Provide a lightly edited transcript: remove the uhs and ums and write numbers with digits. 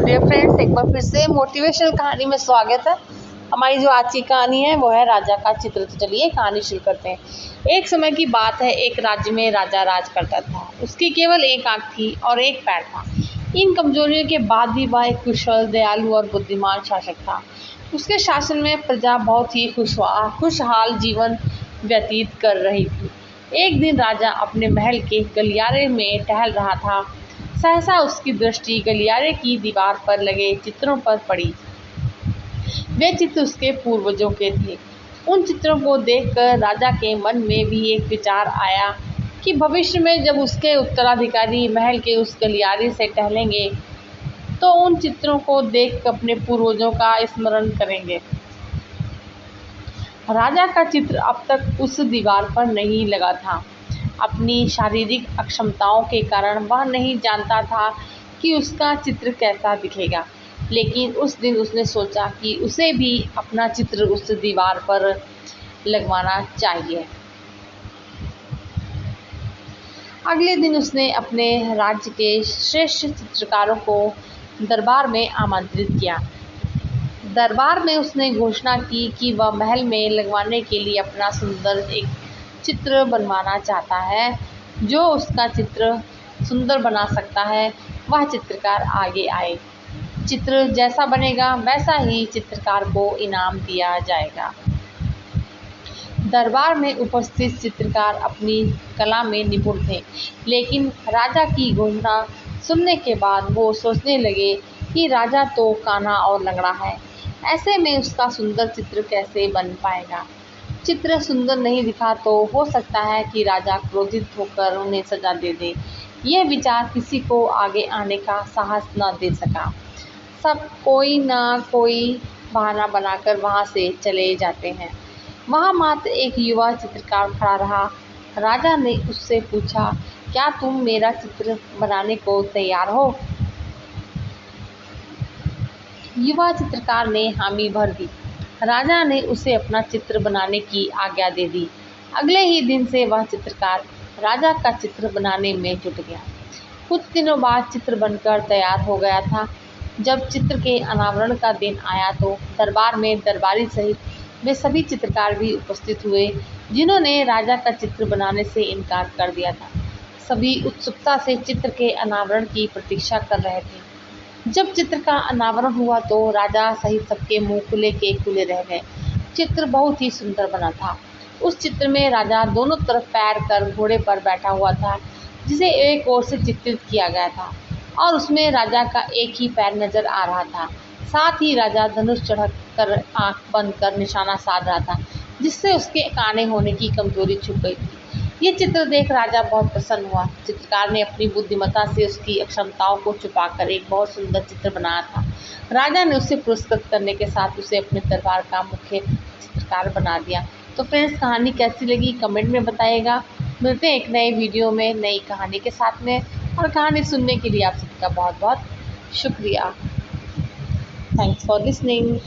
Dear friends, एक बार फिर से मोटिवेशनल कहानी में स्वागत है। हमारी जो आज की कहानी है वो है राजा का चित्र। तो चलिए कहानी शुरू करते हैं। एक समय की बात है, एक राज्य में राजा राज करता था। उसकी केवल एक आंख थी और एक पैर था। इन कमजोरियों के बाद भी वह एक कुशल, दयालु और बुद्धिमान शासक था। उसके शासन में प्रजा बहुत ही खुशहाल जीवन व्यतीत कर रही थी। एक दिन राजा अपने महल के गलियारे में टहल रहा था। सहसा उसकी दृष्टि गलियारे की दीवार पर लगे चित्रों पर पड़ी। वे चित्र उसके पूर्वजों के थे। उन चित्रों को देखकर राजा के मन में भी एक विचार आया कि भविष्य में जब उसके उत्तराधिकारी महल के उस गलियारे से टहलेंगे तो उन चित्रों को देख अपने पूर्वजों का स्मरण करेंगे। राजा का चित्र अब तक उस दीवार पर नहीं लगा था। अपनी शारीरिक अक्षमताओं के कारण वह नहीं जानता था कि उसका चित्र कैसा दिखेगा, लेकिन उस दिन उसने सोचा कि उसे भी अपना चित्र उस दीवार पर लगवाना चाहिए। अगले दिन उसने अपने राज्य के श्रेष्ठ चित्रकारों को दरबार में आमंत्रित किया। दरबार में उसने घोषणा की कि वह महल में लगवाने के लिए अपना सुंदर एक चित्र बनवाना चाहता है। जो उसका चित्र सुंदर बना सकता है वह चित्रकार आगे आए। चित्र जैसा बनेगा वैसा ही चित्रकार को इनाम दिया जाएगा। दरबार में उपस्थित चित्रकार अपनी कला में निपुण थे, लेकिन राजा की घोषणा सुनने के बाद वो सोचने लगे कि राजा तो काना और लंगड़ा है, ऐसे में उसका सुंदर चित्र कैसे बन पाएगा। चित्र सुंदर नहीं दिखा तो हो सकता है कि राजा क्रोधित होकर उन्हें सजा दे दे। यह विचार किसी को आगे आने का साहस न दे सका। सब कोई ना कोई बहाना बनाकर वहां से चले जाते हैं। वहां मात्र एक युवा चित्रकार खड़ा रहा। राजा ने उससे पूछा, क्या तुम मेरा चित्र बनाने को तैयार हो? युवा चित्रकार ने हामी भर दी। राजा ने उसे अपना चित्र बनाने की आज्ञा दे दी। अगले ही दिन से वह चित्रकार राजा का चित्र बनाने में जुट गया। कुछ दिनों बाद चित्र बनकर तैयार हो गया था। जब चित्र के अनावरण का दिन आया तो दरबार में दरबारी सहित वे सभी चित्रकार भी उपस्थित हुए जिन्होंने राजा का चित्र बनाने से इनकार कर दिया था। सभी उत्सुकता से चित्र के अनावरण की प्रतीक्षा कर रहे थे। जब चित्र का अनावरण हुआ तो राजा सहित सबके मुंह खुले के खुले रह गए। चित्र बहुत ही सुंदर बना था। उस चित्र में राजा दोनों तरफ पैर कर घोड़े पर बैठा हुआ था, जिसे एक ओर से चित्रित किया गया था और उसमें राजा का एक ही पैर नजर आ रहा था। साथ ही राजा धनुष चढ़ कर आंख बंद कर निशाना साध रहा था, जिससे उसके काने होने की कमजोरी छुप गई थी। ये चित्र देख राजा बहुत प्रसन्न हुआ। चित्रकार ने अपनी बुद्धिमत्ता से उसकी अक्षमताओं को छुपाकर एक बहुत सुंदर चित्र बनाया था। राजा ने उसे पुरस्कृत करने के साथ उसे अपने दरबार का मुख्य चित्रकार बना दिया। तो फ्रेंड्स, कहानी कैसी लगी कमेंट में बताइएगा। मिलते हैं एक नए वीडियो में नई कहानी के साथ में, और कहानी सुनने के लिए आप सबका बहुत बहुत शुक्रिया। Thanks for listening.